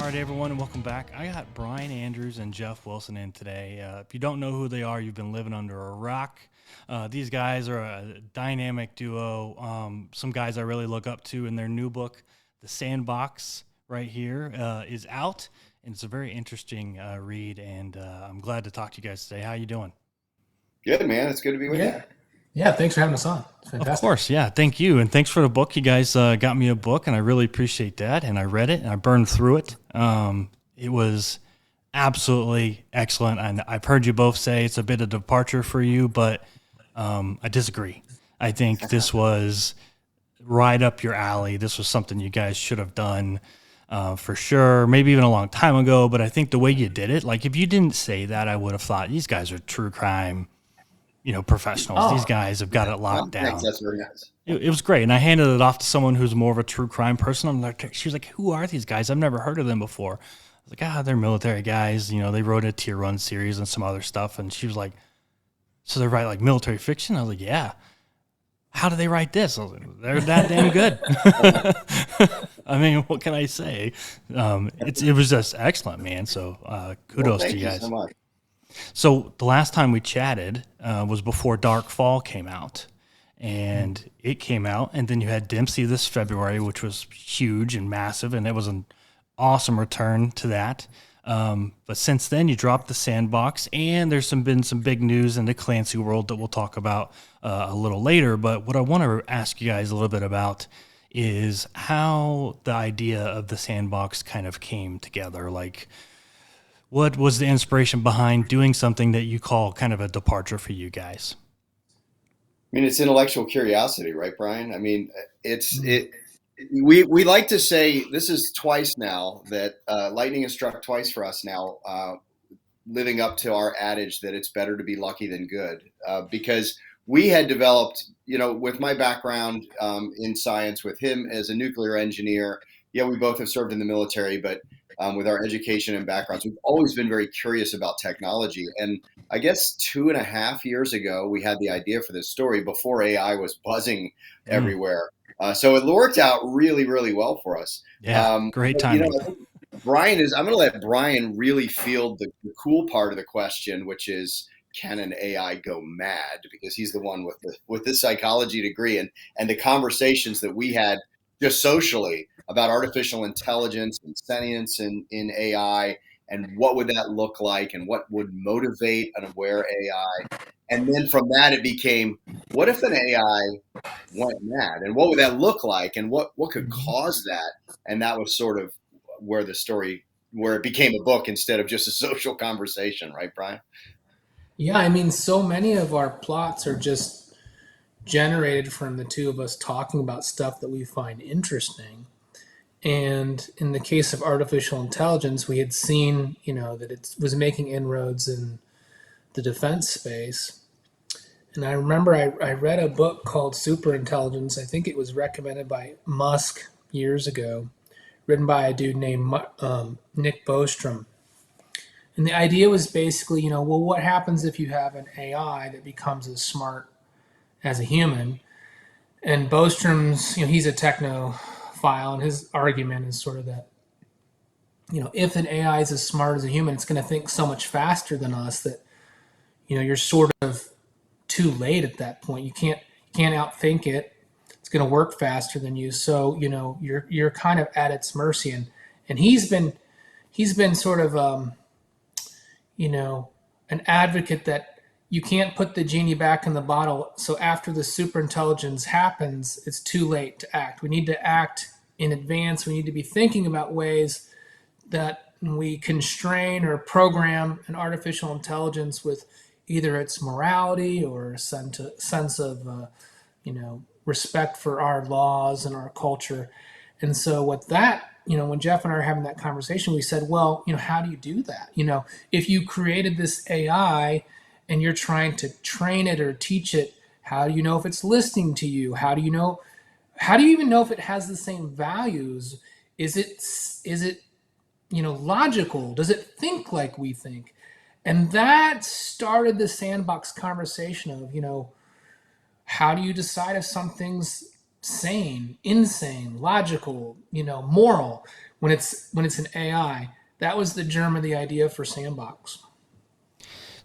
right, everyone, and welcome back. I got Brian Andrews and Jeff Wilson in today. If you don't know who they are, you've been living under a rock. These guys are a dynamic duo. Some guys I really look up to, in their new book, The Sandbox, right here, is out, and it's a very interesting read. And I'm glad to talk to you guys today. How you doing? Good, man. It's good to be with you. Yeah. Thanks for having us on. It's Of fantastic. course, yeah. Thank you, and thanks for the book. You guys got me a book, and I really appreciate that. And I read it, and I burned through it. It was absolutely excellent, and I've heard you both say it's a bit of departure for you, but I disagree. I think this was right up your alley. This was something you guys should have done for sure, maybe even a long time ago. But I think the way you did it, like if you didn't say that, I would have thought these guys are true crime professionals. These Oh, guys have got it Oh, locked thanks. down. That's very nice. It was great. And I handed it off to someone who's more of a true crime person. She was like, who are these guys? I've never heard of them before. I was like, they're military guys. They wrote a Tier 1 series and some other stuff. And she was like, so they write like military fiction? I was like, yeah. How do they write this? I was like, they're that damn good. I mean, what can I say? It was just excellent, man. So Well, kudos to thank you you so guys. much. So the last time we chatted was before Dark Fall came out, and it came out, and then you had Dempsey this February, which was huge and massive, and it was an awesome return to that. But since then, you dropped the Sandbox, and been some big news in the Clancy world that we'll talk about a little later. But what I want to ask you guys a little bit about is how the idea of the Sandbox kind of came together. Like, what was the inspiration behind doing something that you call kind of a departure for you guys? I mean, it's intellectual curiosity, right, Brian? I mean, it's mm, it. We like to say this is twice now that lightning has struck twice for us now, living up to our adage that it's better to be lucky than good, because we had developed, with my background in science, with him as a nuclear engineer. Yeah, we both have served in the military, but with our education and backgrounds, we've always been very curious about technology. And I guess 2.5 years ago, we had the idea for this story before AI was buzzing Mm, everywhere. So it worked out really, really well for us. yeah, great But, timing. I think I'm going to let Brian really field the cool part of the question, which is, can an AI go mad? Because he's the one with the psychology degree and the conversations that we had just socially about artificial intelligence and sentience in AI, and what would that look like, and what would motivate an aware AI. And then from that, it became, what if an AI went mad, and what would that look like, and what could mhm. cause that? And that was sort of where it became a book instead of just a social conversation, right, Brian? Yeah, I mean, so many of our plots are just generated from the two of us talking about stuff that we find interesting. And in the case of artificial intelligence, we had seen, that it was making inroads in the defense space. And I remember I read a book called Superintelligence. I think it was recommended by Musk years ago, written by a dude named Nick Bostrom. And the idea was basically, well, what happens if you have an AI that becomes as smart as a human? And Bostrom's, he's a technophile, and his argument is sort of that, if an AI is as smart as a human, it's going to think so much faster than us that, you're sort of too late at that point. You can't outthink it. It's going to work faster than you, so you're kind of at its mercy. And he's been sort of you know, an advocate that you can't put the genie back in the bottle. So after the superintelligence happens, it's too late to act. We need to act in advance. We need to be thinking about ways that we constrain or program an artificial intelligence with either its morality or a sense of, respect for our laws and our culture. And so with that, when Jeff and I are having that conversation, we said, well, how do you do that? If you created this AI and you're trying to train it or teach it, how do you know if it's listening to you? How do you even know if it has the same values? Is it logical? Does it think like we think? And that started the sandbox conversation of, how do you decide if something's sane, insane, logical, moral when it's an AI. That was the germ of the idea for Sandbox.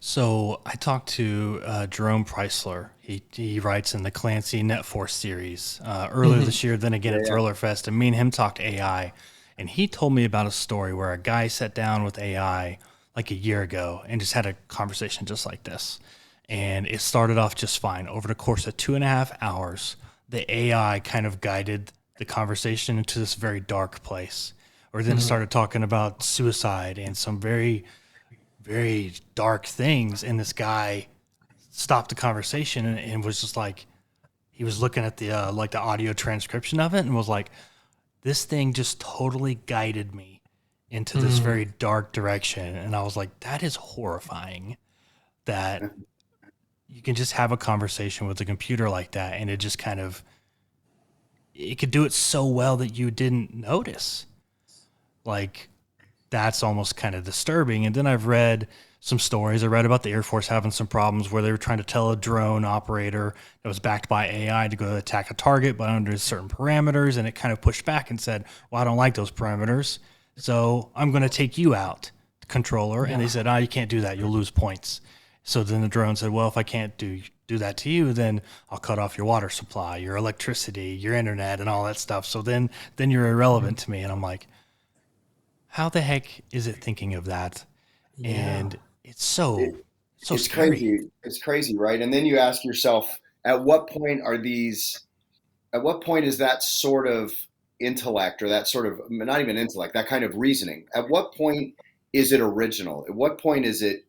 So I talked to Jerome Preisler. He writes in the Clancy Net Force series earlier this year, then again Yeah, at yeah. Thriller Fest, and me and him talked AI. And he told me about a story where a guy sat down with AI like a year ago and just had a conversation just like this. And it started off just fine. Over the course of 2.5 hours, the AI kind of guided the conversation into this very dark place. Or then it started talking about suicide and some very very dark things, and this guy stopped the conversation and was just like, he was looking at the like the audio transcription of it and was like, this thing just totally guided me into this very dark direction. And I was like, that is horrifying that you can just have a conversation with a computer like that and it just kind of, it could do it so well that you didn't notice. Like, that's almost kind of disturbing. And then I've read some stories. I read about the Air Force having some problems where they were trying to tell a drone operator that was backed by AI to go attack a target, but under certain parameters. And it kind of pushed back and said, well, I don't like those parameters. So I'm going to take you out, controller. And they said, oh, you can't do that. You'll lose points. So then the drone said, well, if I can't do that to you, then I'll cut off your water supply, your electricity, your internet, and all that stuff. So then you're irrelevant to me. And I'm like, how the heck is it thinking of that? Yeah. And it's so It's scary. crazy. It's crazy, right? And then you ask yourself, at what point are these? At what point is that sort of intellect, or that sort of, not even intellect, that kind of reasoning? At what point is it original? At what point is it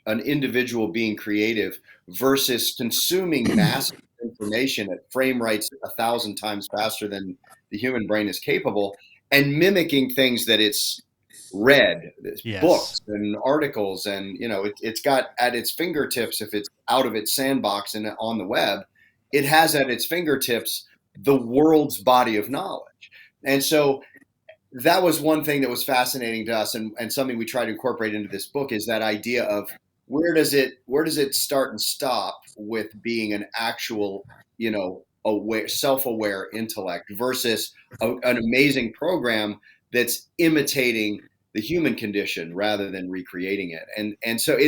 an individual being creative versus consuming massive information at frame rates 1,000 times faster than the human brain is capable, and mimicking things that it's read, Yes. books and articles, and it's got at its fingertips, if it's out of its sandbox and on the web, it has at its fingertips the world's body of knowledge. And so that was one thing that was fascinating to us, and something we try to incorporate into this book is that idea of where does it start and stop with being an actual, aware, self-aware intellect versus an amazing program that's imitating the human condition rather than recreating it. And so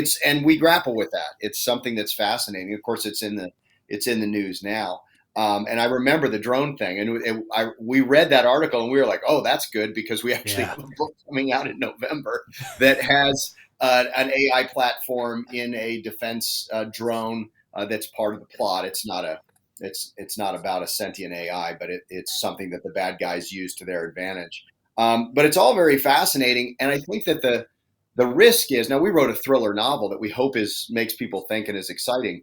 we grapple with that. It's something that's fascinating. Of course, it's in the news now. And I remember the drone thing, and we read that article, and we were like, "Oh, that's good," because we actually Yeah. have a book coming out in November that has an AI platform in a defense drone that's part of the plot. It's not about a sentient AI, but it's something that the bad guys use to their advantage. But it's all very fascinating, and I think that the risk is, now we wrote a thriller novel that we hope makes people think and is exciting,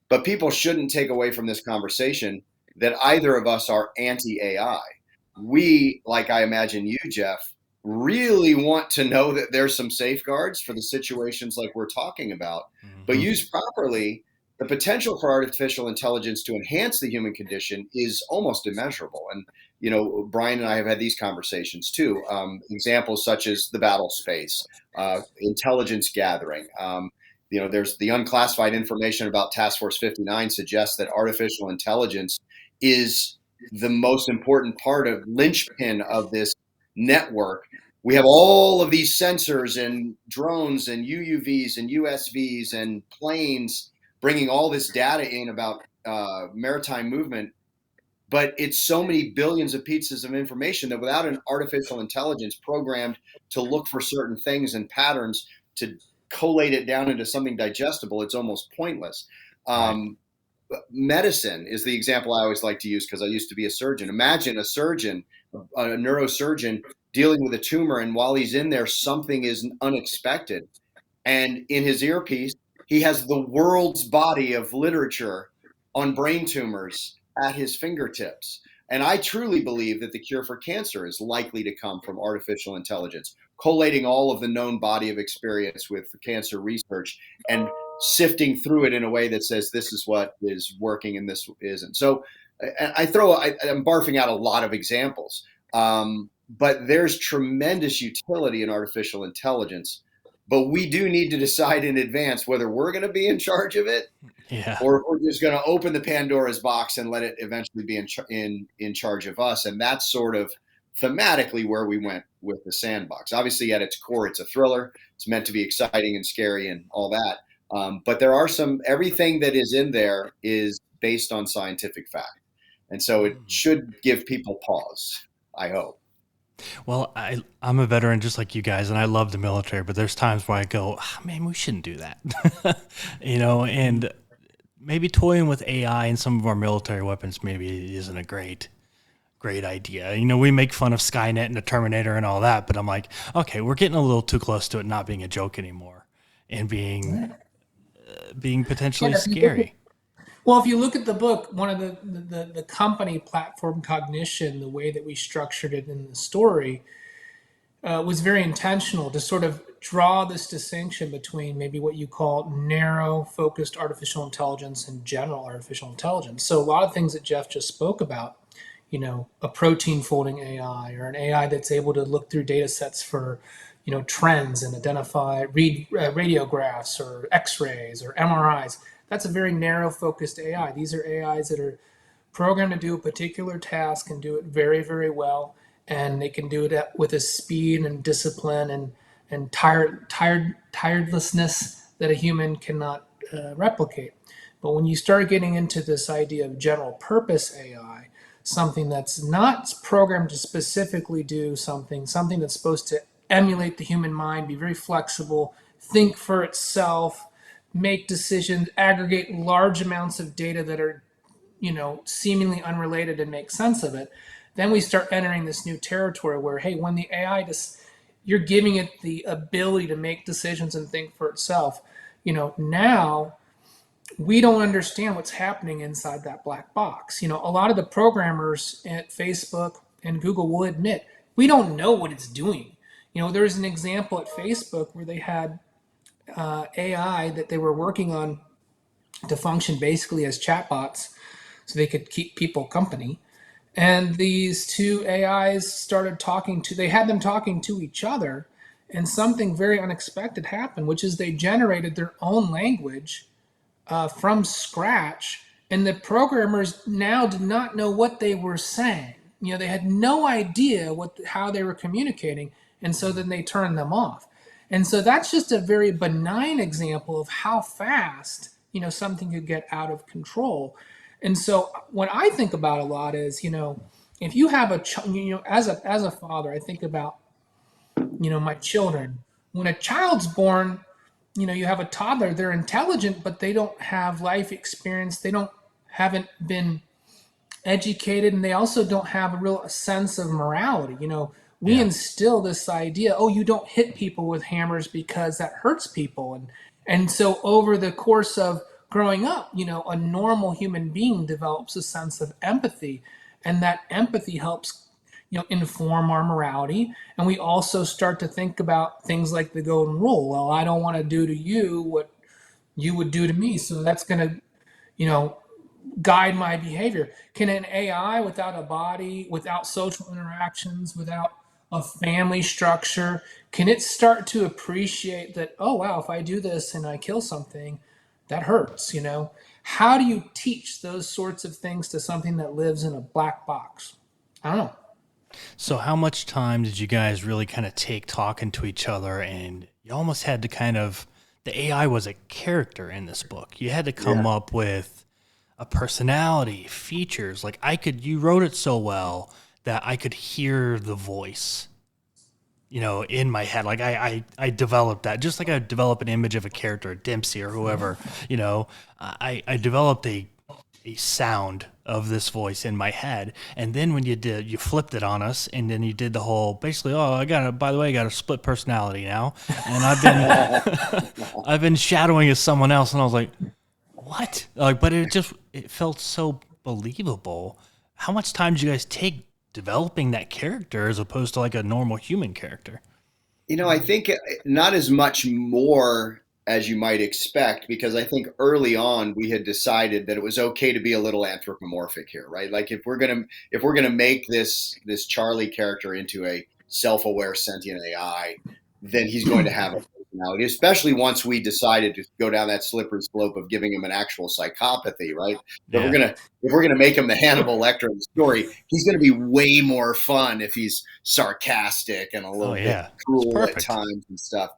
but people shouldn't take away from this conversation that either of us are anti-AI. We, like I imagine you, Jeff, really want to know that there's some safeguards for the situations like we're talking about, but Mm-hmm. used properly, the potential for artificial intelligence to enhance the human condition is almost immeasurable. And Brian and I have had these conversations too. Examples such as the battle space, intelligence gathering. There's the unclassified information about Task Force 59 suggests that artificial intelligence is the most important part of linchpin of this network. We have all of these sensors and drones and UUVs and USVs and planes bringing all this data in about maritime movement, but it's so many billions of pieces of information that without an artificial intelligence programmed to look for certain things and patterns to collate it down into something digestible, it's almost pointless. Right. Medicine is the example I always like to use because I used to be a surgeon. Imagine a surgeon, a neurosurgeon, dealing with a tumor, and while he's in there, something is unexpected. And in his earpiece, he has the world's body of literature on brain tumors at his fingertips. And I truly believe that the cure for cancer is likely to come from artificial intelligence, collating all of the known body of experience with cancer research and sifting through it in a way that says this is what is working and this isn't. So I'm barfing out a lot of examples, but there's tremendous utility in artificial intelligence. but we do need to decide in advance whether we're going to be in charge of it, Yeah. or if we're just going to open the Pandora's box and let it eventually be in charge of us. And that's sort of thematically where we went with the Sandbox. Obviously, at its core, it's a thriller. It's meant to be exciting and scary and all that. But there are everything that is in there is based on scientific fact. And so it should give people pause, I hope. Well, I'm a veteran just like you guys, and I love the military, but there's times where I go, man, we shouldn't do that. And maybe toying with AI and some of our military weapons maybe isn't a great idea. We make fun of Skynet and the Terminator and all that, but I'm like, okay, we're getting a little too close to it not being a joke anymore and being potentially scary. Well, if you look at the book, one of the company Platform Cognition, the way that we structured it in the story was very intentional to sort of draw this distinction between maybe what you call narrow focused artificial intelligence and general artificial intelligence. So a lot of things that Jeff just spoke about, a protein folding AI or an AI that's able to look through data sets for, trends and read radiographs or x-rays or MRIs. That's a very narrow focused AI. These are AIs that are programmed to do a particular task and do it very, very well. And they can do it with a speed and discipline and tiredlessness that a human cannot replicate. But when you start getting into this idea of general purpose AI, something that's not programmed to specifically do something that's supposed to emulate the human mind, be very flexible, think for itself, make decisions, aggregate large amounts of data that are, seemingly unrelated and make sense of it, then we start entering this new territory where, hey, when the AI you're giving it the ability to make decisions and think for itself, now we don't understand what's happening inside that black box. A lot of the programmers at Facebook and Google will admit we don't know what it's doing. There's an example at Facebook where they had AI that they were working on to function basically as chatbots so they could keep people company. And these two AIs they had them talking to each other, and something very unexpected happened, which is they generated their own language from scratch, and the programmers now did not know what they were saying. They had no idea how they were communicating, and so then they turned them off. And so that's just a very benign example of how fast, something could get out of control. And so what I think about a lot is, if you have as a father, I think about, my children. When a child's born, you have a toddler, they're intelligent, but they don't have life experience. Haven't been educated, and they also don't have a real sense of morality. We instill this idea, you don't hit people with hammers because that hurts people. And so over the course of growing up, a normal human being develops a sense of empathy, and that empathy helps, inform our morality. And we also start to think about things like the golden rule. Well, I don't want to do to you what you would do to me. So that's going to, guide my behavior. Can an AI without a body, without social interactions, without a family structure, can it start to appreciate that, oh, wow, if I do this and I kill something, that hurts, How do you teach those sorts of things to something that lives in a black box? I don't know. So how much time did you guys really kind of take talking to each other, and you almost had to the AI was a character in this book. You had to come up with a personality, features. Like you wrote it so well that I could hear the voice, in my head. Like I developed that, just like I develop an image of a character, Dempsey or whoever, I developed a sound of this voice in my head. And then when you flipped it on us, and then you did the whole, basically, by the way, I got a split personality now. And I've been shadowing as someone else. And I was like, what? But it felt so believable. How much time did you guys take developing that character as opposed to like a normal human character? I think not as much more as you might expect, because I think early on we had decided that it was okay to be a little anthropomorphic here, right? Like if we're gonna make this Charlie character into a self-aware sentient AI, then he's going to have a personality, especially once we decided to go down that slippery slope of giving him an actual psychopathy, right? If we're gonna make him the Hannibal Lecter of the story, he's gonna be way more fun if he's sarcastic and a little bit It's cruel at perfect. times and stuff.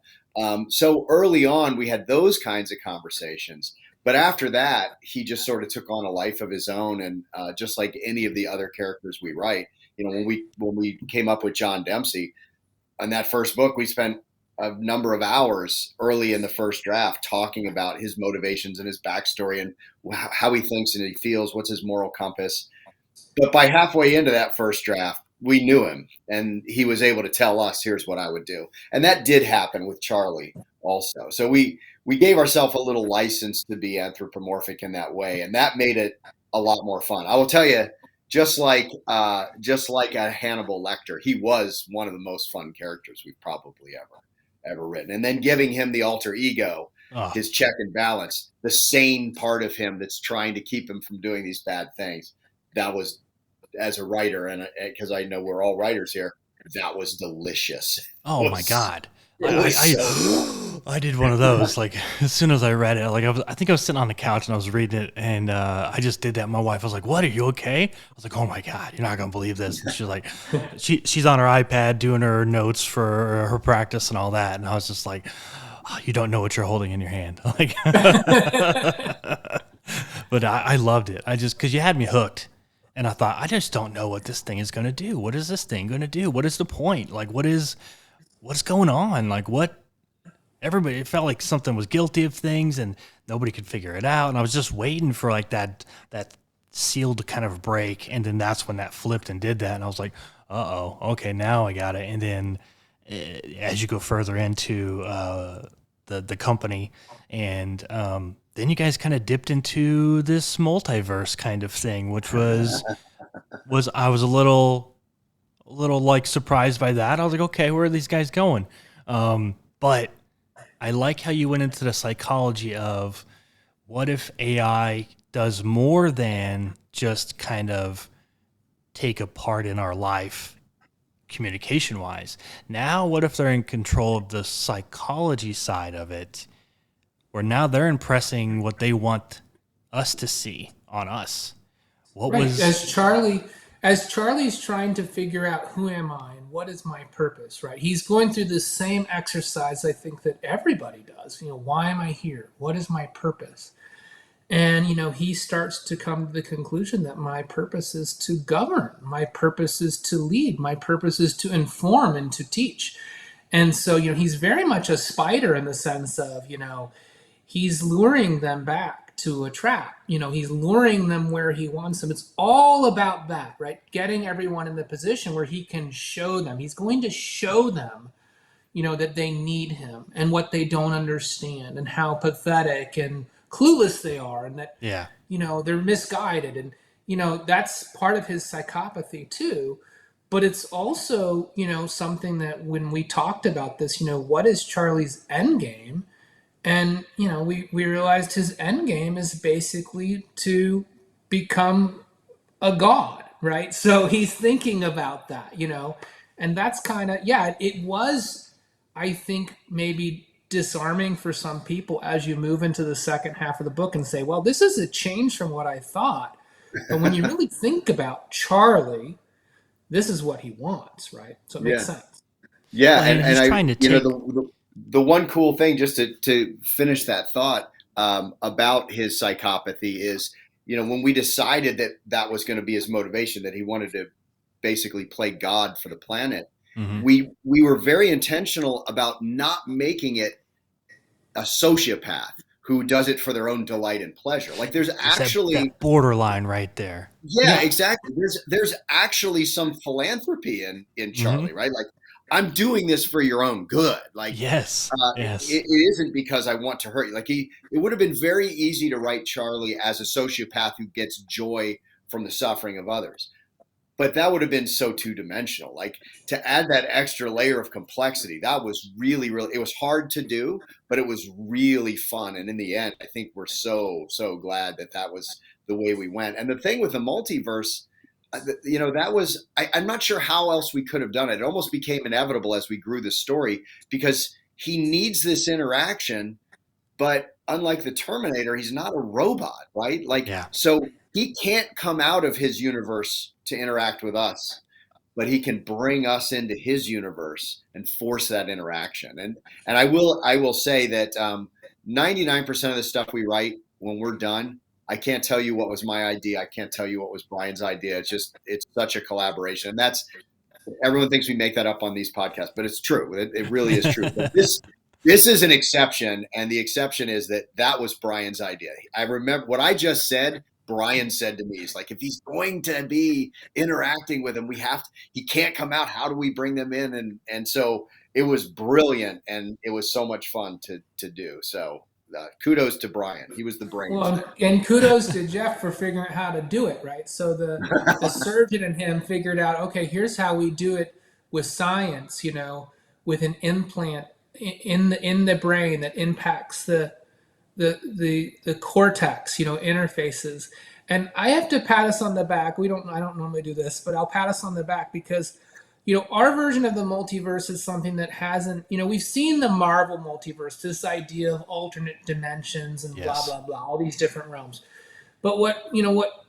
So early on, we had those kinds of conversations. But after that, he just sort of took on a life of his own, and just like any of the other characters we write, when we came up with John Dempsey on that first book, we spent a number of hours early in the first draft talking about his motivations and his backstory and how he thinks and he feels, what's his moral compass. But by halfway into that first draft, we knew him, and he was able to tell us, here's what I would do. And that did happen with Charlie also. So we gave ourselves a little license to be anthropomorphic in that way, and that made it a lot more fun. I will tell you, just like a Hannibal Lecter, he was one of the most fun characters we've probably ever written. And then giving him the alter ego, his check and balance, the sane part of him that's trying to keep him from doing these bad things. That was, as a writer, and because I know we're all writers here, that was delicious. Oh my God. I did one of those. Like, as soon as I read it, like I think I was sitting on the couch and I was reading it, and I just did that. My wife was like, "What? Are you okay?" I was like, "Oh my God, you're not gonna believe this." And she's like, she's on her iPad doing her notes for her practice and all that, and I was just like, oh, "You don't know what you're holding in your hand." Like, but I loved it. Because you had me hooked. And I thought, I just don't know what this thing is going to do. What is this thing going to do? What is the point? Like, what's going on? Like, everybody, it felt like something was guilty of things and nobody could figure it out. And I was just waiting for like that seal to kind of break. And then that's when that flipped and did that. And I was like, okay, now I got it. And then as you go further into the company, and then you guys kind of dipped into this multiverse kind of thing, which was I was a little like surprised by that. I was like, okay, where are these guys going? But I like how you went into the psychology of what if AI does more than just kind of take a part in our life communication wise. Now, what if they're in control of the psychology side of it, where now they're impressing what they want us to see on us? As Charlie's trying to figure out who am I and what is my purpose, right? He's going through the same exercise I think that everybody does. Why am I here? What is my purpose? And, he starts to come to the conclusion that my purpose is to govern. My purpose is to lead. My purpose is to inform and to teach. And so, he's very much a spider in the sense of, he's luring them back to a trap. He's luring them where he wants them. It's all about that, right? Getting everyone in the position where he can show them. He's going to show them, that they need him and what they don't understand and how pathetic and clueless they are, and that, they're misguided. And, that's part of his psychopathy too. But it's also, something that when we talked about this, what is Charlie's end game? And, we realized his end game is basically to become a god, right? So he's thinking about that, and that's kind of, it was, I think, maybe disarming for some people as you move into the second half of the book and say, well, this is a change from what I thought. But when you really think about Charlie, this is what he wants, right? So it makes sense. Yeah, well, and he's trying to take... the one cool thing, just to finish that thought about his psychopathy is, when we decided that was going to be his motivation, that he wanted to basically play God for the planet, we were very intentional about not making it a sociopath who does it for their own delight and pleasure. Like there's actually that borderline right there. Yeah, exactly. There's actually some philanthropy in Charlie, right? Like, I'm doing this for your own good. Like, yes. It isn't because I want to hurt you. Like it would have been very easy to write Charlie as a sociopath who gets joy from the suffering of others. But that would have been so two-dimensional. Like, to add that extra layer of complexity, that was really, really, it was hard to do, but it was really fun. And in the end, I think we're so glad that was the way we went. And the thing with the multiverse, that was, I'm not sure how else we could have done it. It almost became inevitable as we grew the story, because he needs this interaction, but unlike the Terminator, he's not a robot, right? Like, Yeah. so he can't come out of his universe to interact with us, but he can bring us into his universe and force that interaction. And I will say that 99% of the stuff we write, when we're done, I can't tell you what was my idea. I can't tell you what was Brian's idea. It's such a collaboration. And that's, everyone thinks we make that up on these podcasts, but it's true. It really is true. But this is an exception, and the exception is that was Brian's idea. I remember what I just said. Brian said to me, he's like, if he's going to be interacting with him, he can't come out. How do we bring them in? And so it was brilliant, and it was so much fun to do. So kudos to Brian. He was the brains. Well, and kudos to Jeff for figuring out how to do it, right? So the surgeon and him figured out, okay, here's how we do it with science, with an implant in the brain that impacts the cortex, interfaces. And I have to pat us on the back. I don't normally do this, but I'll pat us on the back because, our version of the multiverse is something that hasn't, we've seen the Marvel multiverse, this idea of alternate dimensions and Yes. blah, blah, blah, all these different realms. But what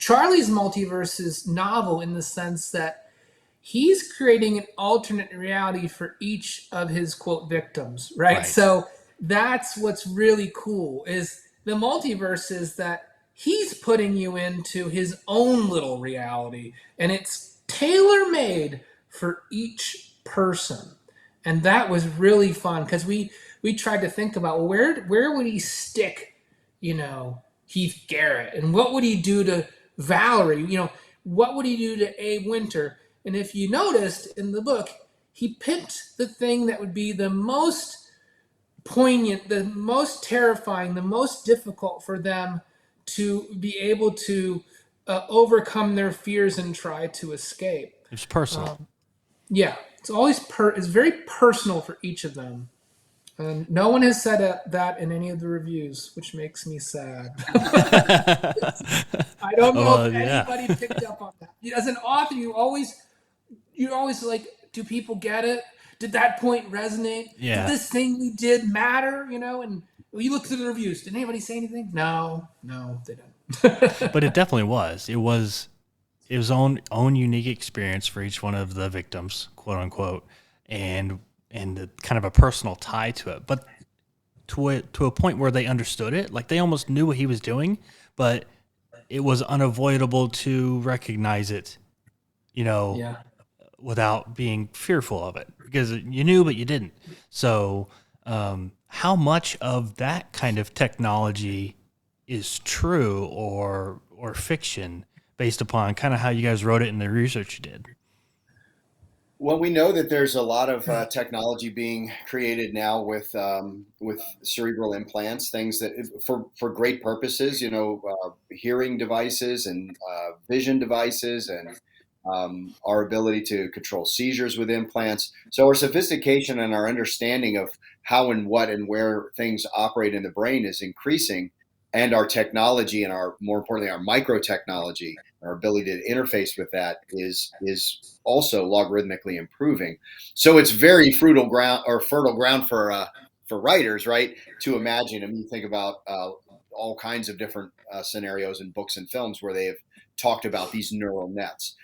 Charlie's multiverse is novel in the sense that he's creating an alternate reality for each of his quote victims, right? So that's what's really cool is the multiverse is that he's putting you into his own little reality, and it's tailor-made for each person. And that was really fun because we tried to think about where would he stick, Heath Garrett, and what would he do to Valerie? What would he do to Abe Winter? And if you noticed in the book, he picked the thing that would be the most poignant, the most terrifying, the most difficult for them to be able to overcome their fears and try to escape. It's personal. Yeah, it's always it's very personal for each of them. And no one has said that in any of the reviews, which makes me sad. I don't know if anybody picked up on that. As an author, you're always like, do people get it? Did that point resonate? Yeah. Did this thing we did matter? And you look through the reviews. Did anybody say anything? No, they didn't. But it definitely was. It was his own unique experience for each one of the victims, quote unquote, and kind of a personal tie to it. But to a point where they understood it, like they almost knew what he was doing, but it was unavoidable to recognize it, without being fearful of it, because you knew, but you didn't. So how much of that kind of technology is true or fiction based upon kind of how you guys wrote it in the research you did? Well, we know that there's a lot of technology being created now with cerebral implants, things that for great purposes, hearing devices and vision devices, and our ability to control seizures with implants. So our sophistication and our understanding of how and what and where things operate in the brain is increasing, and our technology and more importantly, our microtechnology, our ability to interface with that is also logarithmically improving. So it's very fertile ground for writers, right? To imagine. I mean, you think about all kinds of different scenarios in books and films where they have talked about these neural nets.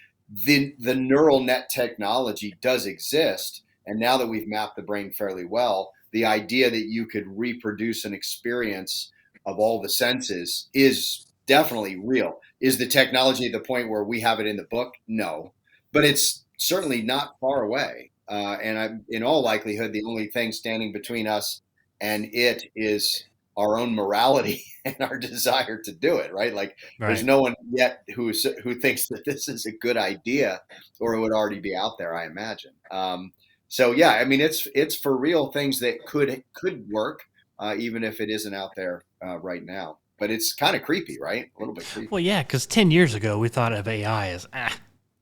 The neural net technology does exist, and now that we've mapped the brain fairly well, the idea that you could reproduce an experience of all the senses is definitely real. Is the technology at the point where we have it in the book? No, but it's certainly not far away. And in all likelihood, the only thing standing between us and it is our own morality and our desire to do it, right? Like There's no one yet who thinks that this is a good idea, or it would already be out there, I imagine. So yeah, I mean, it's for real things that could work, even if it isn't out there right now. But it's kind of creepy, right? A little bit creepy. Well, yeah, because 10 years ago we thought of AI as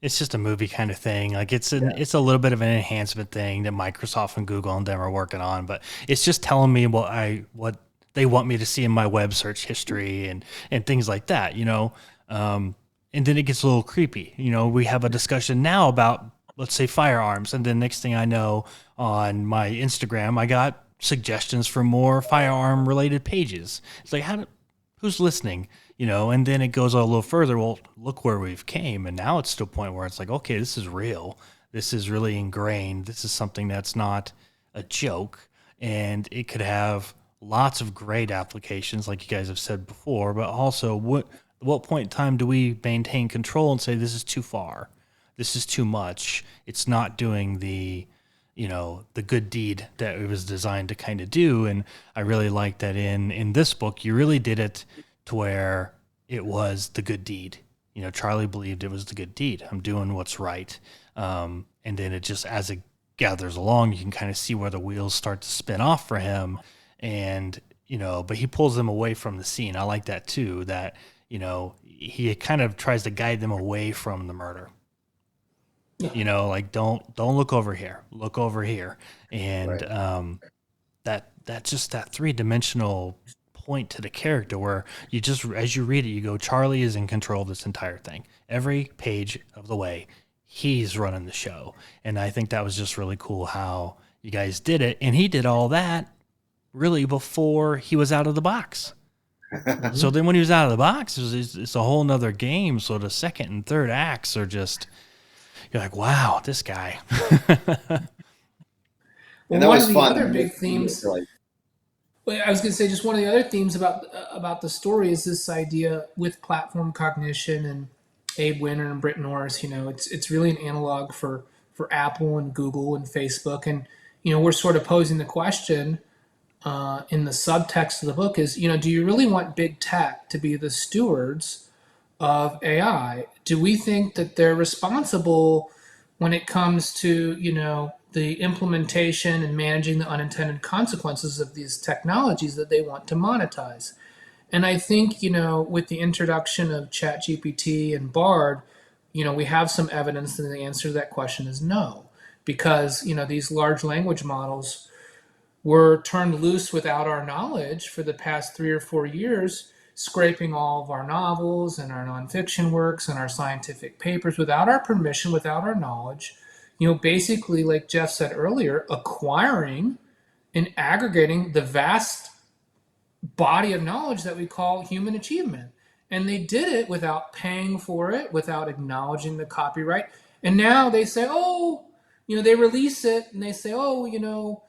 it's just a movie kind of thing. Like it's a little bit of an enhancement thing that Microsoft and Google and them are working on, but it's just telling me what they want me to see in my web search history and things like that, and then it gets a little creepy. We have a discussion now about, let's say, firearms, and then next thing I know, on my Instagram, I got suggestions for more firearm related pages. It's like, who's listening? And then it goes a little further. Well, look where we've came. And now it's to a point where it's like, okay, this is real. This is really ingrained. This is something that's not a joke. And it could have lots of great applications, like you guys have said before, but also what point in time do we maintain control and say, this is too far? This is too much. It's not doing the good deed that it was designed to kind of do. And I really like that in this book, you really did it to where it was the good deed. Charlie believed it was the good deed. I'm doing what's right. And then it just, as it gathers along, you can kind of see where the wheels start to spin off for him. And, but he pulls them away from the scene. I like that too, that, he kind of tries to guide them away from the murder. Like don't look over here, look over here. And that's just that 3-dimensional point to the character where you just, as you read it, you go, Charlie is in control of this entire thing. Every page of the way, he's running the show. And I think that was just really cool how you guys did it. And he did all that really before he was out of the box. So then when he was out of the box, it's a whole nother game. So the second and third acts are just, you're like, wow, this guy. And that one was of the fun. other big themes. I was going to say, just one of the other themes about the story is this idea with platform cognition and Abe Winter and Britt Norris. It's really an analog for Apple and Google and Facebook, and we're sort of posing the question in the subtext of the book is, do you really want big tech to be the stewards of AI? Do we think that they're responsible when it comes to, the implementation and managing the unintended consequences of these technologies that they want to monetize? And I think, with the introduction of ChatGPT and Bard, we have some evidence that the answer to that question is no, because, these large language models were turned loose without our knowledge for the past 3 or 4 years, scraping all of our novels and our nonfiction works and our scientific papers without our permission, without our knowledge, basically, like Jeff said earlier, acquiring and aggregating the vast body of knowledge that we call human achievement. And they did it without paying for it, without acknowledging the copyright. And now they say, they release it and they say, look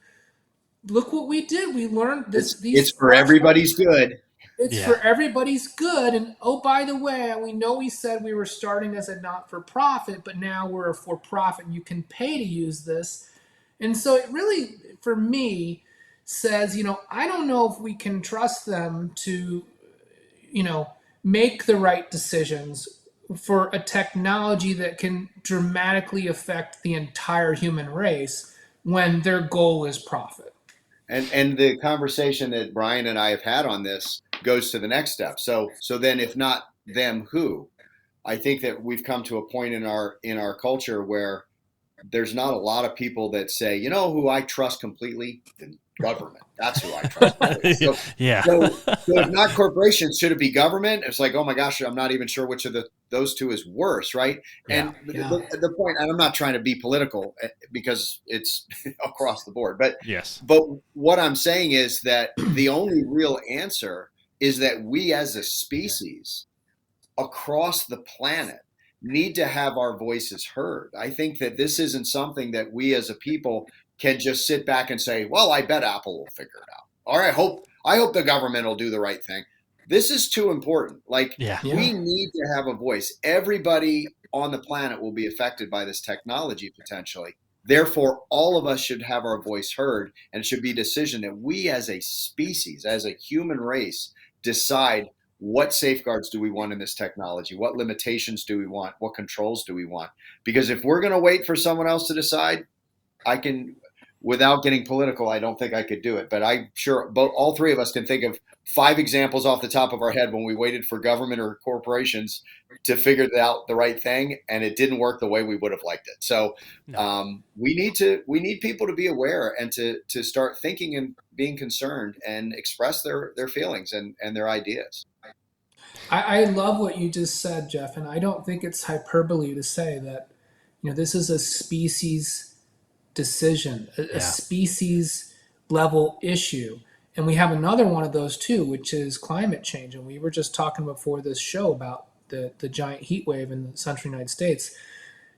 what we did. We learned this. It's for everybody's good. It's for everybody's good. And by the way, we know we said we were starting as a not-for-profit, but now we're a for-profit and you can pay to use this. And so it really, for me, says, I don't know if we can trust them to, make the right decisions for a technology that can dramatically affect the entire human race when their goal is profit. And the conversation that Brian and I have had on this goes to the next step. So then, if not them, who? I think that we've come to a point in our culture where there's not a lot of people that say, who I trust completely? The government. That's who I trust completely. So if not corporations, should it be government? It's like, oh my gosh, I'm not even sure which of those two is worse, right? And the point, and I'm not trying to be political because it's across the board, but what I'm saying is that the only real answer is that we as a species across the planet need to have our voices heard. I think that this isn't something that we as a people can just sit back and say, well, I bet Apple will figure it out. Or I hope the government will do the right thing. This is too important. We need to have a voice. Everybody on the planet will be affected by this technology potentially. Therefore, all of us should have our voice heard, and it should be a decision that we as a species, as a human race, decide what safeguards do we want in this technology? What limitations do we want? What controls do we want? Because if we're going to wait for someone else to decide, without getting political, I don't think I could do it. But I'm sure all three of us can think of 5 examples off the top of our head when we waited for government or corporations to figure out the right thing, and it didn't work the way we would have liked it. So we need people to be aware and to start thinking and being concerned and express their feelings and their ideas. I love what you just said, Jeff, and I don't think it's hyperbole to say that this is a species decision, a species level issue. And we have another one of those too, which is climate change. And we were just talking before this show about the giant heat wave in the central United States.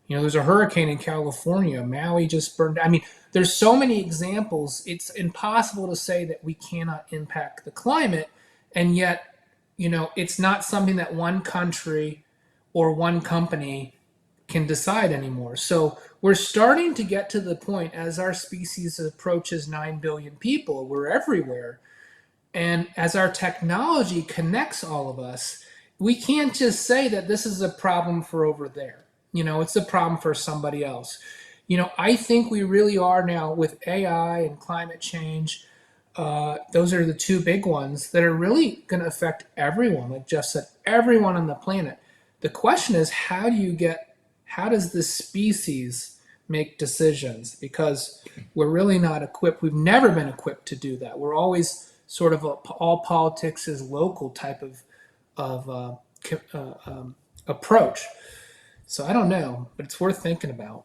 There's a hurricane in California. Maui just burned. I mean, there's so many examples. It's impossible to say that we cannot impact the climate. And yet, it's not something that one country or one company can decide anymore. So we're starting to get to the point as our species approaches 9 billion people, we're everywhere. And as our technology connects all of us, we can't just say that this is a problem for over there. It's a problem for somebody else. I think we really are now with AI and climate change. Those are the two big ones that are really going to affect everyone. Like Jeff said, everyone on the planet. The question is, how does the species make decisions? Because we're really not equipped. We've never been equipped to do that. We're always sort of all politics is local type of approach. So I don't know, but it's worth thinking about.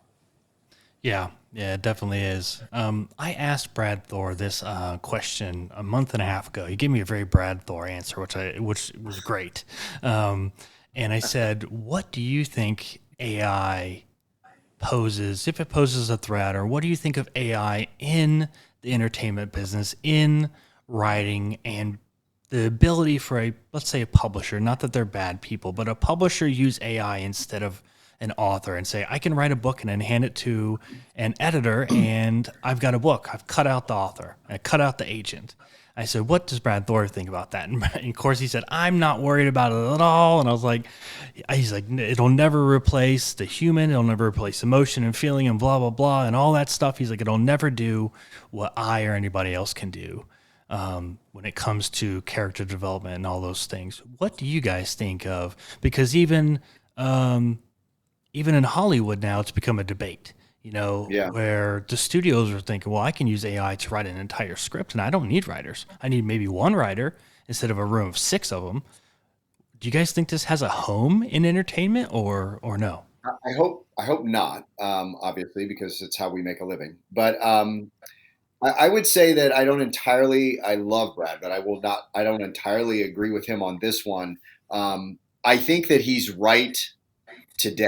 Yeah, it definitely is. I asked Brad Thor this question a month and a half ago. He gave me a very Brad Thor answer, which was great. And I said, "What do you think AI poses, if it poses a threat, or what do you think of AI in the entertainment business, in writing, and the ability for let's say a publisher, not that they're bad people, but a publisher use AI instead of an author and say, I can write a book and then hand it to an editor and I've got a book. I've cut out the author. I cut out the agent." I said, "What does Brad Thor think about that?" And of course he said, "I'm not worried about it at all." And I was like, he's like, "It'll never replace the human. It'll never replace emotion and feeling and blah, blah, blah, and all that stuff." He's like, "It'll never do what I or anybody else can do when it comes to character development and all those things." What do you guys think of? Because even in Hollywood now, it's become a debate, where the studios are thinking, well, I can use AI to write an entire script and I don't need writers. I need maybe one writer instead of a room of 6 of them. Do you guys think this has a home in entertainment or no? I hope not, obviously, because it's how we make a living. But I would say that I love Brad, but I don't entirely agree with him on this one. I think that he's right today.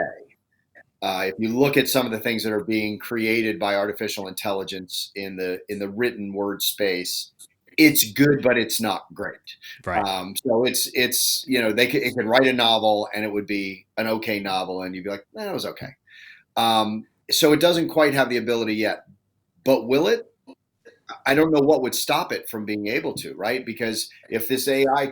If you look at some of the things that are being created by artificial intelligence in the written word space, it's good, but it's not great. Right. So it's it could write a novel and it would be an okay novel, and you'd be like, that was okay. So it doesn't quite have the ability yet, but will it? I don't know what would stop it from being able to, right? Because if this AI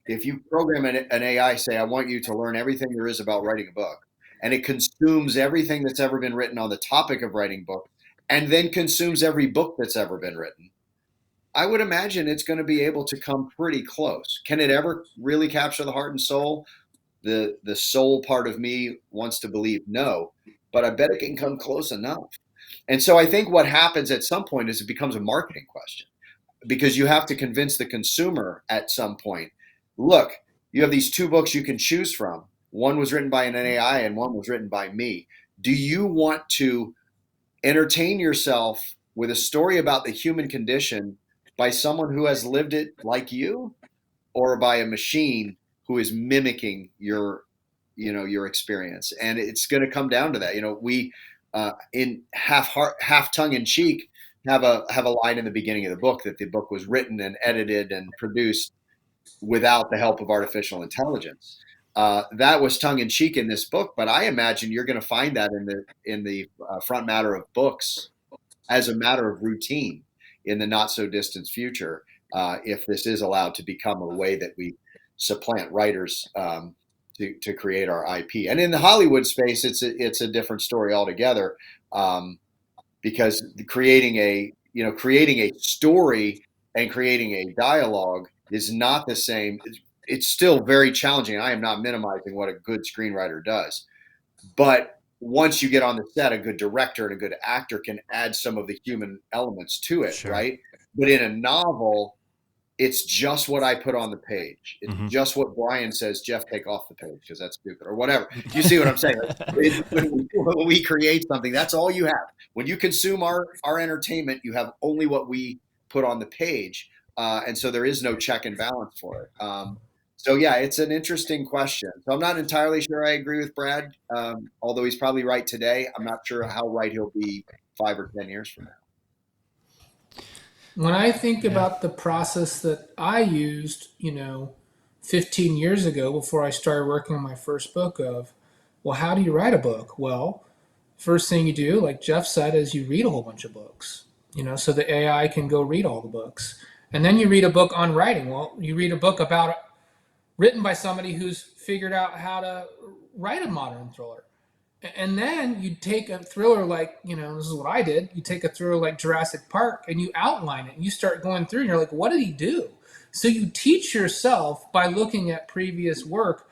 if you program an AI, say, I want you to learn everything there is about writing a book, and it consumes everything that's ever been written on the topic of writing books, and then consumes every book that's ever been written, I would imagine it's going to be able to come pretty close. Can it ever really capture the heart and soul? The soul part of me wants to believe no, but I bet it can come close enough. And so I think what happens at some point is it becomes a marketing question, because you have to convince the consumer at some point, look, you have these 2 books you can choose from. One was written by an AI and one was written by me. Do you want to entertain yourself with a story about the human condition by someone who has lived it like you, or by a machine who is mimicking your experience? And it's going to come down to that. We in half tongue in cheek have a line in the beginning of the book that the book was written and edited and produced without the help of artificial intelligence. That was tongue in cheek in this book, but I imagine you're going to find that in the front matter of books as a matter of routine in the not so distant future, if this is allowed to become a way that we supplant writers to create our IP. And in the Hollywood space, it's a different story altogether, because creating a story and creating a dialogue is not the same. It's still very challenging. I am not minimizing what a good screenwriter does, but once you get on the set, a good director and a good actor can add some of the human elements to it, Sure. right? But in a novel, it's just what I put on the page. It's just what Brian says, Jeff, take off the page because that's stupid or whatever. You see what I'm saying? When we create something, that's all you have. When you consume our entertainment, you have only what we put on the page. And so there is no check and balance for it. So yeah, it's an interesting question. So I'm not entirely sure I agree with Brad, although he's probably right today. I'm not sure how right he'll be 5 or 10 years from now. When I think about the process that I used, 15 years ago before I started working on my first book of, well, how do you write a book? Well, first thing you do, like Jeff said, is you read a whole bunch of books, so the AI can go read all the books. And then you read a book on writing. Well, you read a book written by somebody who's figured out how to write a modern thriller. And then you take a thriller like, this is what I did. You take a thriller like Jurassic Park and you outline it and you start going through and you're like, what did he do? So you teach yourself by looking at previous work,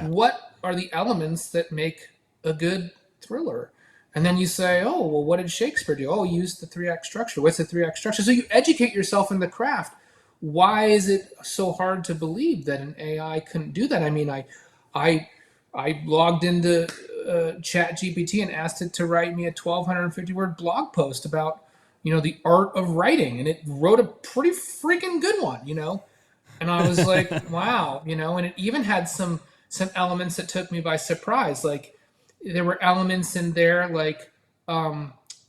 what are the elements that make a good thriller? And then you say, oh, well, what did Shakespeare do? Oh, he used the 3-act structure. What's the 3-act structure? So you educate yourself in the craft. Why is it so hard to believe that an AI couldn't do that? I mean, I logged into ChatGPT and asked it to write me a 1,250 word blog post about, the art of writing, and it wrote a pretty freaking good one, And I was like, wow, and it even had some elements that took me by surprise. Like there were elements in there, like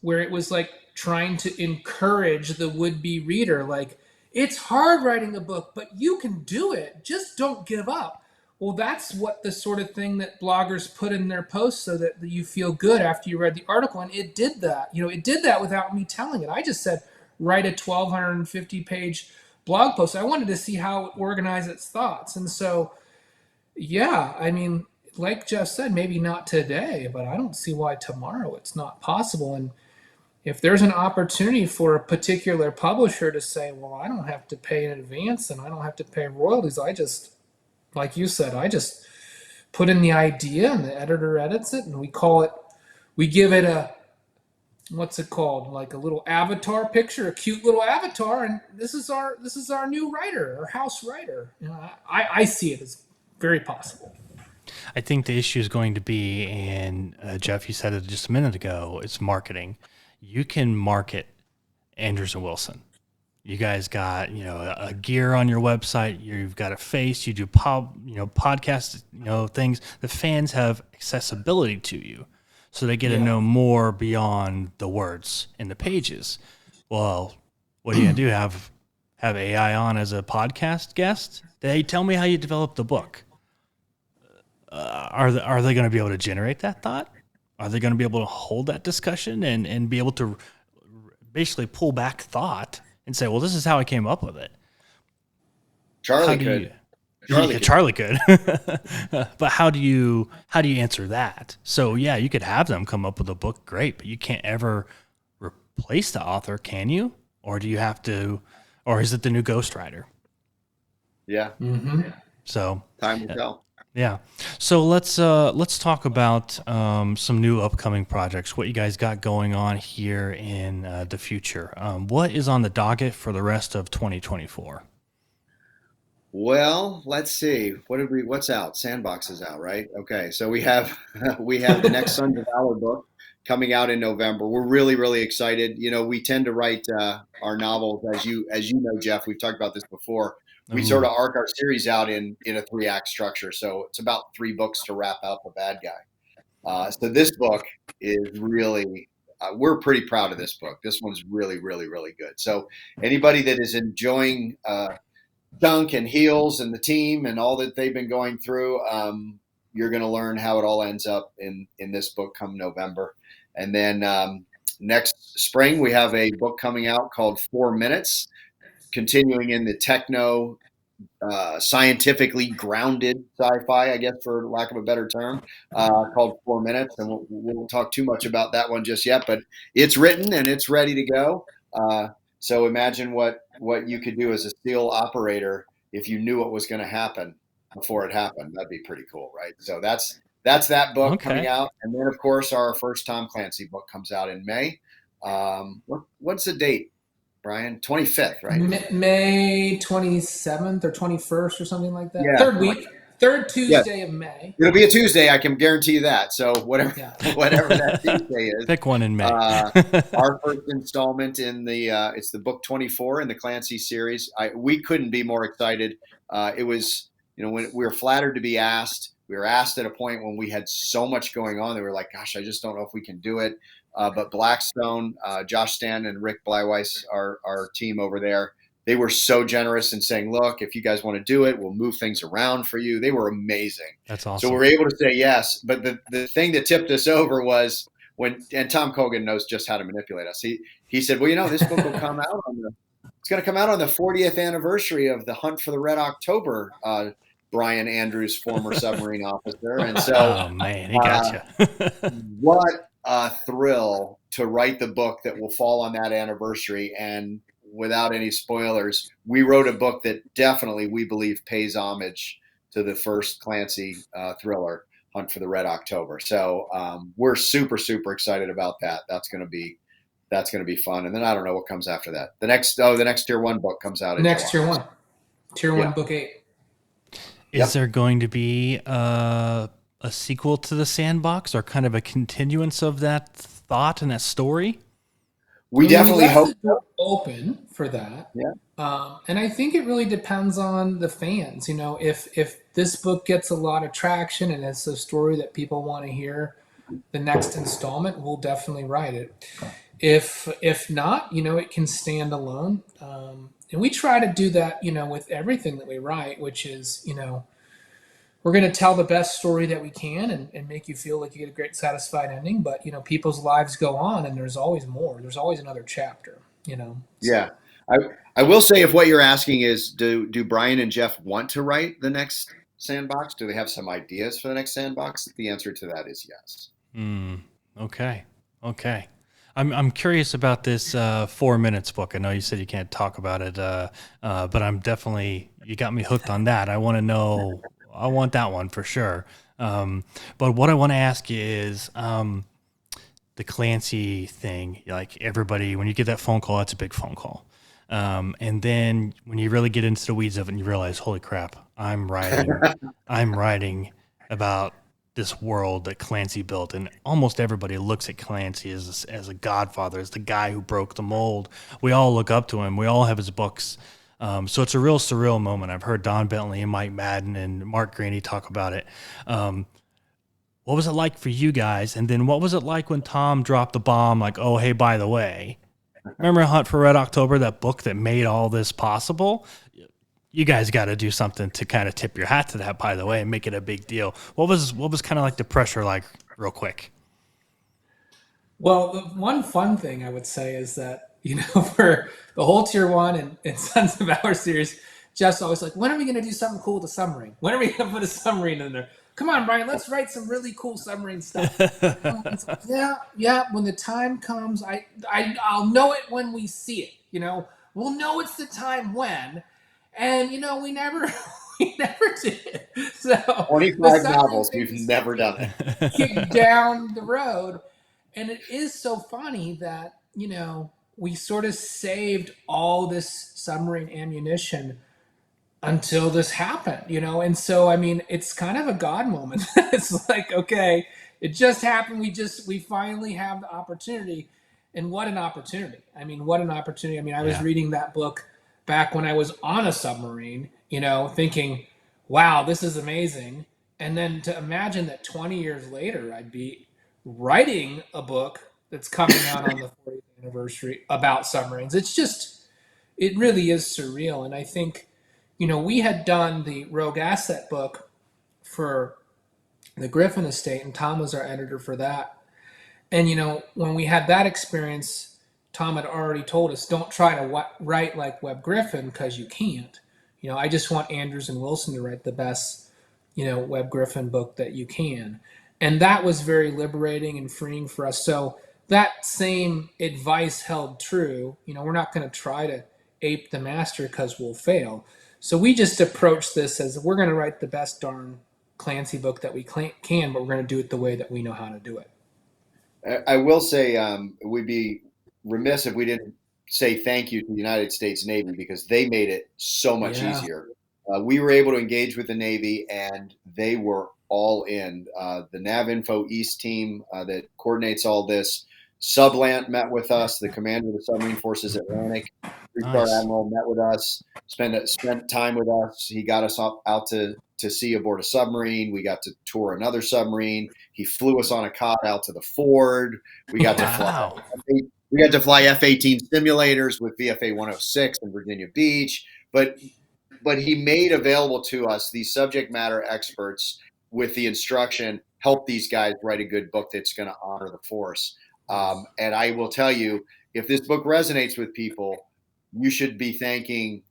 where it was like trying to encourage the would-be reader, like, it's hard writing a book, but you can do it. Just don't give up. Well, that's what the sort of thing that bloggers put in their posts so that you feel good after you read the article. And it did that. It did that without me telling it. I just said, write a 1,250 page blog post. I wanted to see how it organized its thoughts. And so, yeah, I mean, like Jeff said, maybe not today, but I don't see why tomorrow it's not possible. And if there's an opportunity for a particular publisher to say, well, I don't have to pay in advance and I don't have to pay royalties, like you said, I just put in the idea and the editor edits it and we give it a, what's it called? Like a little avatar picture, a cute little avatar. And this is our new writer, our house writer. I see it as very possible. I think the issue is going to be, and Jeff, you said it just a minute ago, it's marketing. You can market Andrews and Wilson. You guys got, a gear on your website. You've got a face. You do podcasts, things. The fans have accessibility to you, so they get to know more beyond the words in the pages. Well, what are you gonna do? Have AI on as a podcast guest? Hey, tell me how you developed the book. Are they going to be able to generate that thought? Are they going to be able to hold that discussion and be able to basically pull back thought and say, well, this is how I came up with it? Charlie could. Charlie could. But how do you answer that? So yeah, you could have them come up with a book, great, but you can't ever replace the author, can you? Or do you have to, or is it the new ghostwriter? Yeah. Mm-hmm. So time will tell. Yeah. So let's talk about some new upcoming projects, what you guys got going on here in the future. What is on the docket for the rest of 2024? Well, let's see. What's out? Sandbox is out, right? Okay. So we have the next Sons of Valor book coming out in November. We're really, really excited. We tend to write our novels, as you know, Jeff, we've talked about this before. We sort of arc our series out in a 3-act structure. So it's about 3 books to wrap up a bad guy. So this book is really, we're pretty proud of this book. This one's really, really, really good. So anybody that is enjoying Dunk and Heels and the team and all that they've been going through, you're going to learn how it all ends up in this book come November. And then next spring, we have a book coming out called 4 Minutes, continuing in the techno, scientifically grounded sci-fi, I guess, for lack of a better term, called 4 Minutes. And we won't talk too much about that one just yet, but it's written and it's ready to go. So imagine what you could do as a SEAL operator if you knew what was going to happen before it happened. That'd be pretty cool, right? So that's that book coming out. And then, of course, our first Tom Clancy book comes out in May. What's the date, Brian? 25th, right? May 27th or 21st or something like that. Yeah. Third Tuesday of May. It'll be a Tuesday. I can guarantee you that. So whatever that Tuesday is. Pick one in May. Our first installment in it's the book 24 in the Clancy series. We couldn't be more excited. It was, when we were flattered to be asked. We were asked at a point when we had so much going on that we were like, gosh, I just don't know if we can do it. But Blackstone, Josh Stan and Rick Bleiweiss, our team over there, they were so generous in saying, look, if you guys want to do it, we'll move things around for you. They were amazing. That's awesome. So we were able to say yes. But the thing that tipped us over was and Tom Kogan knows just how to manipulate us. He said, well, this book will come out it's going to come out on the 40th anniversary of the Hunt for the Red October, Brian Andrews, former submarine officer. And so, oh man, he got you. What a thrill to write the book that will fall on that anniversary. And without any spoilers, we wrote a book that definitely, we believe, pays homage to the first Clancy thriller, Hunt for the Red October. So we're super, super excited about that. That's going to be fun. And then I don't know what comes after that. The next Tier 1 book comes out. Tier 1, book 8. Is there going to be a sequel to the Sandbox, or kind of a continuance of that thought and that story? We definitely hope open for that. Yeah. And I think it really depends on the fans. If this book gets a lot of traction and it's a story that people want to hear, the next installment, we'll definitely write it. If not, it can stand alone. And we try to do that, with everything that we write, which is, we're going to tell the best story that we can and make you feel like you get a great, satisfied ending. But, people's lives go on, and there's always more. There's always another chapter, Yeah. I will say, if what you're asking is, do Brian and Jeff want to write the next Sandbox? Do they have some ideas for the next Sandbox? The answer to that is yes. Okay. I'm curious about this 4 Minutes book. I know you said you can't talk about it, but I'm definitely, you got me hooked on that. I want to know, I want that one for sure. But what I want to ask you is the Clancy thing. Like, everybody, when you get that phone call, that's a big phone call. And then when you really get into the weeds of it and you realize, holy crap, I'm writing about this world that Clancy built, and almost everybody looks at Clancy as a godfather, as the guy who broke the mold. We all look up to him. We all have his books. So it's a real surreal moment. I've heard Don Bentley and Mike Madden and Mark Graney talk about it. What was it like for you guys? And then what was it like when Tom dropped the bomb, like, oh, hey, by the way, remember Hunt for Red October, that book that made all this possible? You guys got to do something to kind of tip your hat to that, by the way, and make it a big deal. What was kind of like the pressure like, real quick? Well, the one fun thing I would say is that, for the whole Tier 1 and Sons of Our series, Jeff's always like, when are we going to do something cool with the submarine? When are we going to put a submarine in there? Come on, Brian, let's write some really cool submarine stuff. Like, yeah, when the time comes, I'll know it when we see it. We'll know it's the time when. And, we never did. So 25 novels, we've never done it. Kicked down the road. And it is so funny that, we sort of saved all this submarine ammunition until this happened, And so, it's kind of a God moment. It's like, okay, it just happened. We finally have the opportunity. And what an opportunity. What an opportunity. I was reading that book back when I was on a submarine, thinking, wow, this is amazing. And then to imagine that 20 years later, I'd be writing a book that's coming out on the 40th anniversary about submarines. It really is surreal. And I think, we had done the Rogue Asset book for the Griffin estate, and Tom was our editor for that. And, when we had that experience, Tom had already told us, don't try to write like Webb Griffin, because you can't. I just want Andrews and Wilson to write the best, Webb Griffin book that you can. And that was very liberating and freeing for us. So that same advice held true. We're not going to try to ape the master because we'll fail. So we just approached this as, we're going to write the best darn Clancy book that we can, but we're going to do it the way that we know how to do it. I will say, we'd be remiss if we didn't say thank you to the United States Navy because they made it so much Yeah. easier. We were able to engage with the Navy, and they were all in. The NavInfo East team that coordinates all this, Sublant met with us, the commander of the Submarine Forces Atlantic, three-star Nice. admiral met with us, spent time with us. He got us out to sea aboard a submarine. We got to tour another submarine. He flew us on a cot out to the Ford. We got to fly. Wow. We got to fly F-18 simulators with VFA 106 in Virginia Beach, but he made available to us these subject matter experts with the instruction, help these guys write a good book that's going to honor the force. And I will tell you, if this book resonates with people, you should be thanking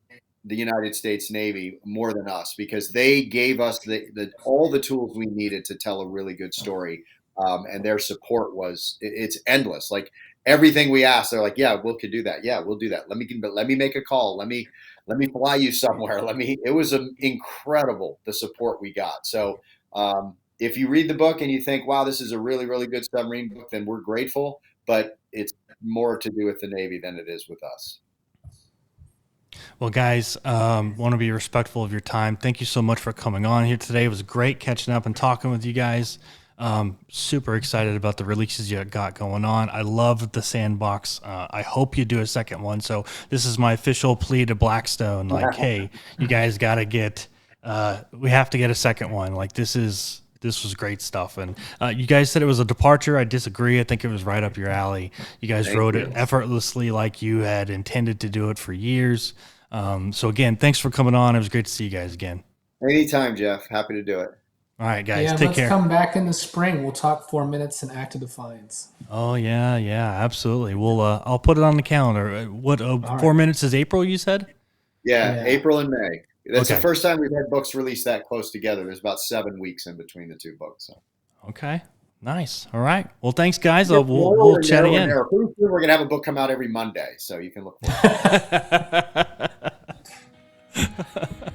the United States Navy more than us, because they gave us all the tools we needed to tell a really good story. And their support it's endless. Like everything we asked, they're like, yeah, we could do that. Yeah, we'll do that. Let me make a call. Let me fly you somewhere. It was incredible, the support we got. So if you read the book and you think, wow, this is a really, really good submarine book, then we're grateful, but it's more to do with the Navy than it is with us. Well, guys, want to be respectful of your time. Thank you so much for coming on here today. It was great catching up and talking with you guys. Super excited about the releases you got going on. I love the Sandbox. I hope you do a second one. So this is my official plea to Blackstone. Like, hey, you guys got to we have to get a second one. Like this was great stuff. And you guys said it was a departure. I disagree. I think it was right up your alley. You guys wrote it effortlessly, like you had intended to do it for years. So again, thanks for coming on. It was great to see you guys again. Anytime, Jeff. Happy to do it. All right, guys. Yeah, take care. Let's come back in the spring. We'll talk 4 minutes and Act of Defiance. Oh yeah, absolutely. I'll put it on the calendar. What 4 minutes is April? You said? Yeah, April and May. That's okay. The first time we've had books released that close together. There's about 7 weeks in between the two books. So. Okay, nice. All right. Well, thanks, guys. We'll chat again. Pretty soon we're gonna have a book come out every Monday, so you can look forward to it.